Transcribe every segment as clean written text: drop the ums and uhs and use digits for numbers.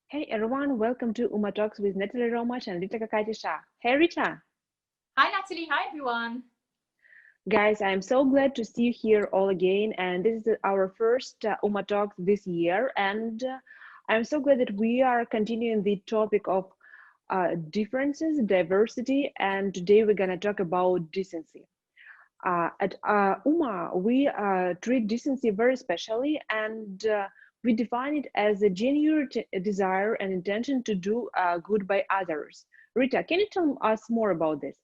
Hey everyone, welcome to Uma Talks with Natalie Romash and Rita Kakati-Shah. Hey Rita! Hi, Natalie. Hi, everyone. Guys, I am so glad to see you here all again. And this is our first Uma Talks this year. And I'm so glad that we are continuing the topic of differences, diversity. And today we're going to talk about decency. At Uma, we treat decency very specially, and we define it as a genuine desire and intention to do good by others. Rita, can you tell us more about this?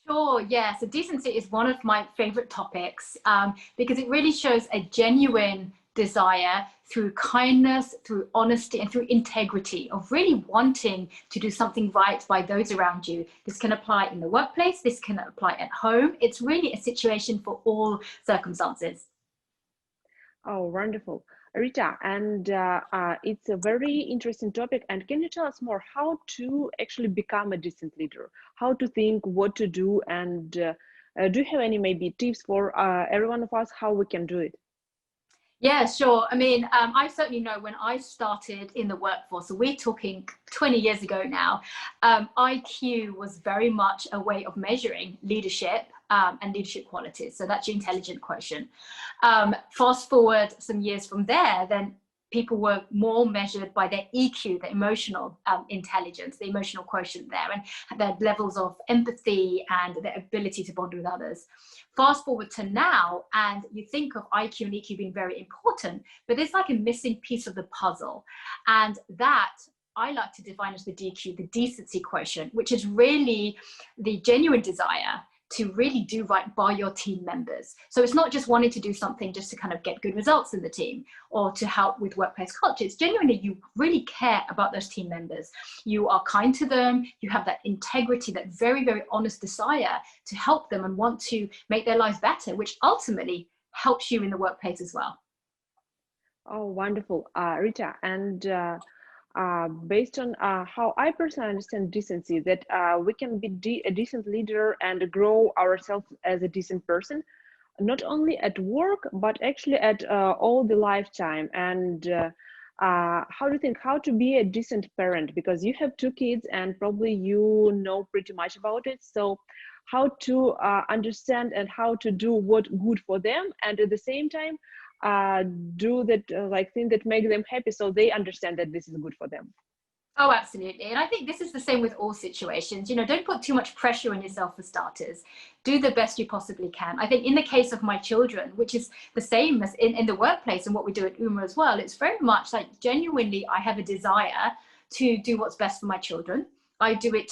Sure, yeah. So decency is one of my favorite topics because it really shows a genuine desire through kindness, through honesty, and through integrity of really wanting to do something right by those around you. This can apply in the workplace, this can apply at home. It's really a situation for all circumstances. Oh, wonderful. Rita, and it's a very interesting topic. And can you tell us more how to actually become a decent leader? How to think, what to do, and do you have any maybe tips for every one of us how we can do it? Yeah, sure. I mean, I certainly know when I started in the workforce, so we're talking 20 years ago now, IQ was very much a way of measuring leadership and leadership qualities. So that's your intelligent quotient. Fast forward some years from there, then people were more measured by their EQ, the emotional intelligence, the emotional quotient there, and their levels of empathy and their ability to bond with others. Fast forward to now, and you think of IQ and EQ being very important, but there's like a missing piece of the puzzle. And that I like to define as the DQ, the decency quotient, which is really the genuine desire to really do right by your team members. So it's not just wanting to do something just to kind of get good results in the team or to help with workplace culture. It's genuinely you really care about those team members. You are kind to them. You have that integrity, that very, very honest desire to help them and want to make their lives better, which ultimately helps you in the workplace as well. Oh, wonderful, Rita. And based on how I personally understand decency, that we can be a decent leader and grow ourselves as a decent person, not only at work, but actually at all the lifetime. And how do you think how to be a decent parent? Because you have two kids and probably you know pretty much about it. So how to understand and how to do what good for them, and at the same time uh, do that like thing that make them happy so they understand that this is good for them. Oh, absolutely. And I think this is the same with all situations. Don't put too much pressure on yourself for starters. Do the best you possibly can. I think in the case of my children, which is the same as in the workplace and what we do at UMA as well, it's very much like genuinely, I have a desire to do what's best for my children. I do it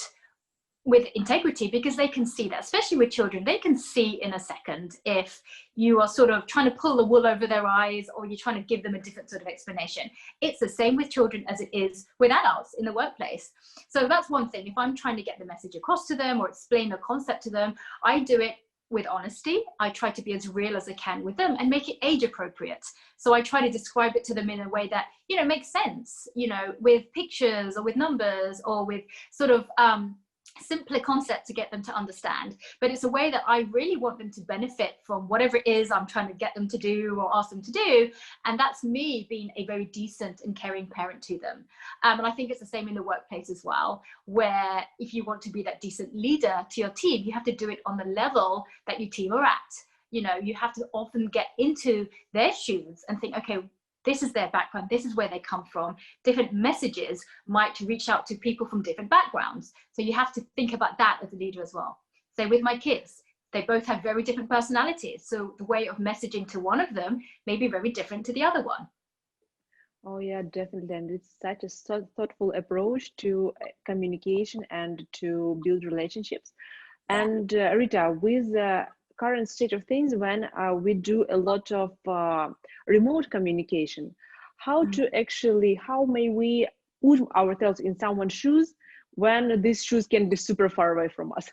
with integrity because they can see that, especially with children, they can see in a second if you are sort of trying to pull the wool over their eyes or you're trying to give them a different sort of explanation. It's the same with children as it is with adults in the workplace. So that's one thing. If I'm trying to get the message across to them or explain a concept to them, I do it with honesty. I try to be as real as I can with them and make it age appropriate. So I try to describe it to them in a way that, makes sense, with pictures or with numbers or with sort of simpler concept to get them to understand, but it's a way that I really want them to benefit from whatever it is I'm trying to get them to do or ask them to do. And that's me being a very decent and caring parent to them. And I think it's the same in the workplace as well, where if you want to be that decent leader to your team, you have to do it on the level that your team are at. You have to often get into their shoes and think, okay, this is their background, this is where they come from. Different messages might reach out to people from different backgrounds. So you have to think about that as a leader as well. So with my kids, they both have very different personalities. So the way of messaging to one of them may be very different to the other one. Oh yeah, definitely. And it's such a thoughtful approach to communication and to build relationships. Yeah. And Rita, with the current state of things, when we do a lot of remote communication, how may we put ourselves in someone's shoes when these shoes can be super far away from us?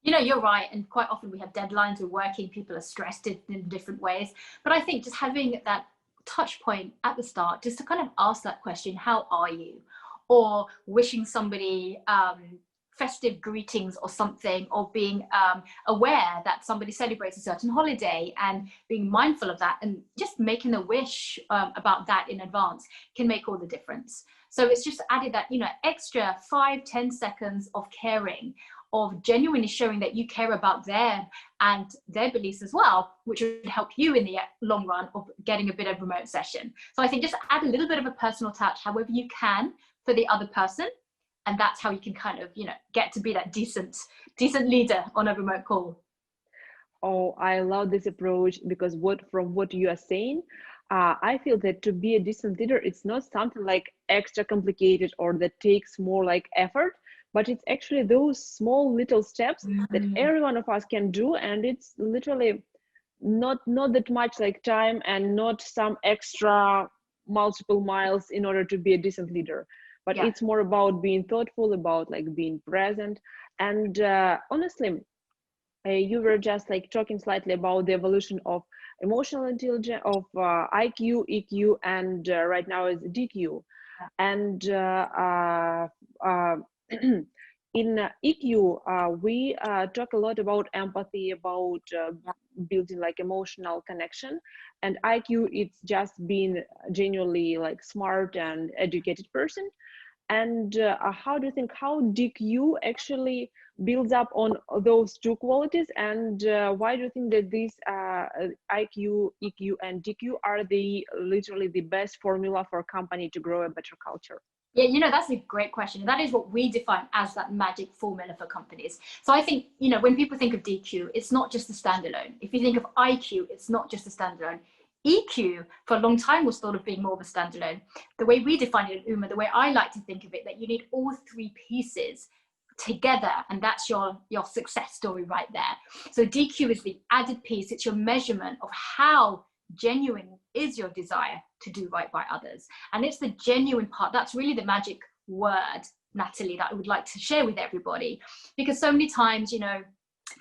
You're right. And quite often we have deadlines, we're working, people are stressed in different ways. But I think just having that touch point at the start, just to kind of ask that question, how are you? Or wishing somebody festive greetings or something, or being aware that somebody celebrates a certain holiday and being mindful of that and just making a wish about that in advance can make all the difference. So it's just added that, you know, extra 5-10 seconds of caring, of genuinely showing that you care about them and their beliefs as well, which would help you in the long run of getting a bit of remote session. So I think just add a little bit of a personal touch, however you can, for the other person. And that's how you can kind of, you know, get to be that decent leader on a remote call. Oh, I love this approach, because from what you are saying, I feel that to be a decent leader, it's not something like extra complicated or that takes more like effort, but it's actually those small little steps that every one of us can do, and it's literally not that much like time and not some extra multiple miles in order to be a decent leader, but it's more about being thoughtful, about like being present. And honestly, you were just like talking slightly about the evolution of emotional intelligence, of IQ, EQ, and right now is DQ. And in EQ, we talk a lot about empathy, about building like emotional connection, and IQ, it's just being genuinely like smart and educated person. And how do you think how DQ actually builds up on those two qualities, and why do you think that these IQ, EQ, and DQ are the literally the best formula for a company to grow a better culture? Yeah, you know, that's a great question. That is what we define as that magic formula for companies. So I think, you know, when people think of DQ, it's not just a standalone. If you think of IQ, it's not just a standalone. EQ for a long time was thought of being more of a standalone. The way we define it in UMA, the way I like to think of it, that you need all three pieces together, and that's your success story right there. So DQ is the added piece. It's your measurement of how genuine is your desire to do right by others, and it's the genuine part that's really the magic word, Natalie, that I would like to share with everybody. Because so many times, you know,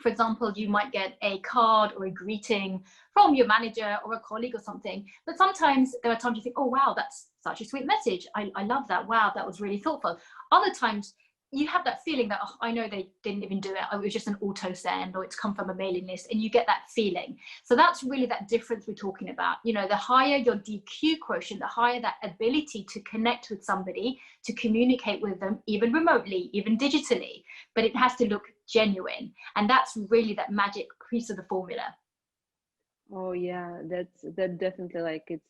for example, you might get a card or a greeting from your manager or a colleague or something, but sometimes there are times you think, oh wow, that's such a sweet message, I love that, wow, that was really thoughtful. Other times you have that feeling that, oh, I know they didn't even do it, it was just an auto send, or it's come from a mailing list, and you get that feeling. So that's really that difference we're talking about. You know, the higher your DQ quotient, the higher that ability to connect with somebody, to communicate with them, even remotely, even digitally, but it has to look genuine. And that's really that magic piece of the formula. Oh yeah, that definitely, like, it's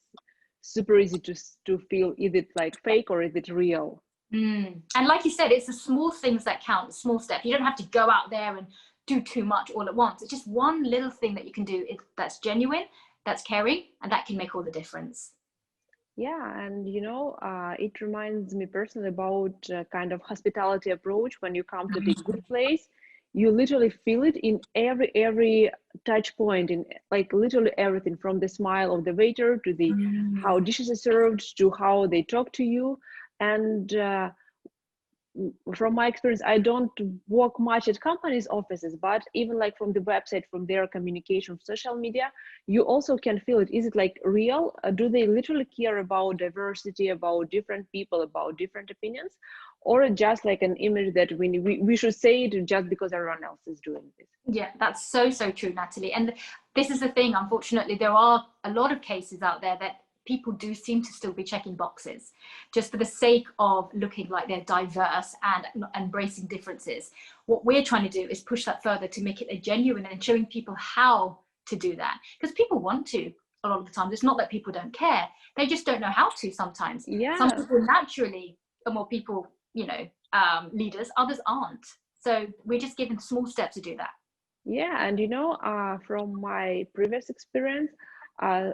super easy to feel, is it like fake or is it real? And like you said, it's the small things that count, the small step. You don't have to go out there and do too much all at once. It's just one little thing that you can do that's genuine, that's caring, and that can make all the difference. Yeah, and you know, it reminds me personally about kind of hospitality approach. When you come to the good place, you literally feel it in every touch point, in like literally everything, from the smile of the waiter to the how dishes are served to how they talk to you. And from my experience, I don't work much at companies' offices, but even like from the website, from their communication, social media, you also can feel it. Is it like real? Do they literally care about diversity, about different people, about different opinions? Or just like an image that we should say it just because everyone else is doing this? Yeah, that's so true, Natalie. And this is the thing, unfortunately, there are a lot of cases out there that people do seem to still be checking boxes just for the sake of looking like they're diverse and embracing differences. What we're trying to do is push that further to make it a genuine, and showing people how to do that, because people want to a lot of the times. It's not that people don't care, they just don't know how to sometimes. Yeah. Some people naturally are more people, you know, leaders, others aren't. So we're just given small steps to do that. Yeah, and you know, from my previous experience, uh,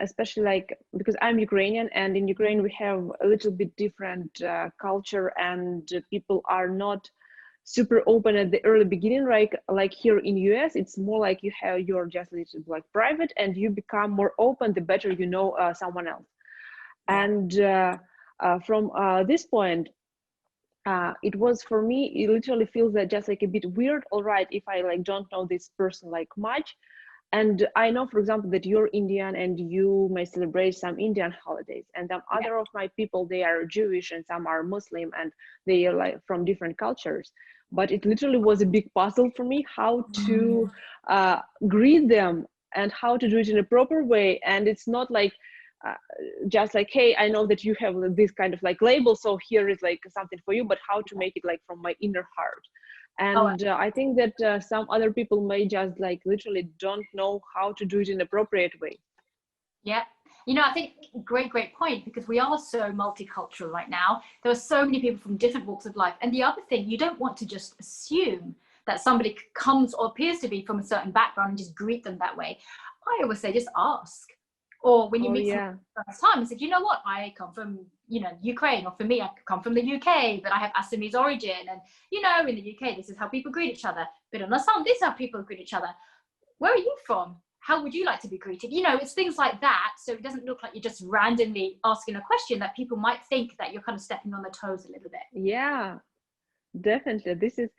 especially like because I'm Ukrainian, and in Ukraine we have a little bit different culture, and people are not super open at the early beginning. Like here in US, it's more like you're just a little like private, and you become more open the better you know someone else. And from this point, it was for me, it literally feels that just like a bit weird. All right, if I like don't know this person like much, and I know, for example, that you're Indian and you may celebrate some Indian holidays, and then other of my people, they are Jewish and some are Muslim, and they are like from different cultures. but it literally was a big puzzle for me how Mm. to greet them and how to do it in a proper way. And it's not like uh, just like, hey, I know that you have this kind of like label, so here is like something for you, but how to make it like from my inner heart. Oh, And I think that some other people may just like literally don't know how to do it in appropriate way. yeah. You know, I think great point, because we are so multicultural right now. There are so many people from different walks of life. And the other thing, you don't want to just assume that somebody comes or appears to be from a certain background and just greet them that way. I always say, just ask. Or when you Oh meet someone yeah. for the first time, I said, you know what, I come from, you know, Ukraine, or for me, I come from the UK, but I have Assamese origin. And, you know, in the UK, this is how people greet each other. But in Assam, this is how people greet each other. Where are you from? How would you like to be greeted? You know, it's things like that. So it doesn't look like you're just randomly asking a question that people might think that you're kind of stepping on their toes a little bit. Yeah, definitely. This is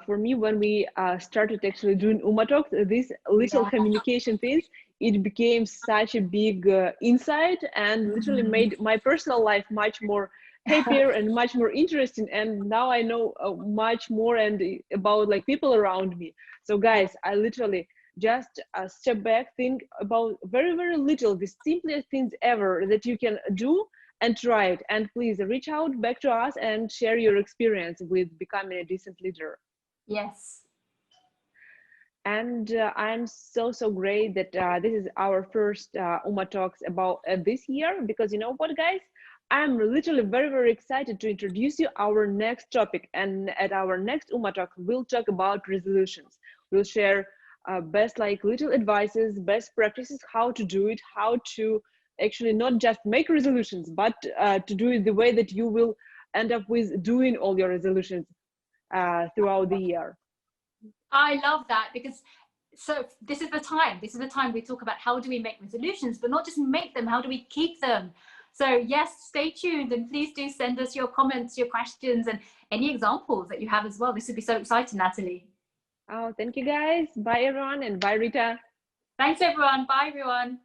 for me when we started actually doing Uma Talks, these little Yeah. communication things, it became such a big insight and literally made my personal life much more happier and much more interesting. And now I know much more and about like people around me. So Yeah. guys, I literally just step back, think about very little, the simplest things ever that you can do and try it. And please reach out back to us and share your experience with becoming a decent leader. Yes. And I'm so great that this is our first Uma Talks about this year, because you know what, guys? I'm literally very excited to introduce you our next topic. And at our next Uma Talk, we'll talk about resolutions. We'll share best like little advices, best practices, how to do it, how to actually not just make resolutions, but to do it the way that you will end up with doing all your resolutions throughout the year. I love that, because so this is the time. This is the time we talk about how do we make resolutions, but not just make them, how do we keep them? So yes, stay tuned, and please do send us your comments, your questions, and any examples that you have as well. This would be so exciting, Natalie. Oh, thank you guys. Bye everyone, and bye Rita. Thanks everyone. Bye everyone.